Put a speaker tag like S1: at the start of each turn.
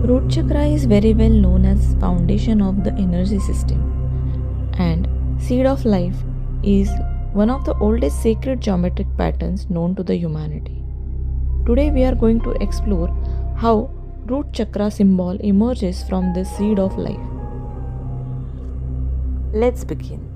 S1: Root chakra is very well known as foundation of the energy system, and seed of life is one of the oldest sacred geometric patterns known to the humanity. Today we are going to explore how root chakra symbol emerges from the seed of life. Let's begin.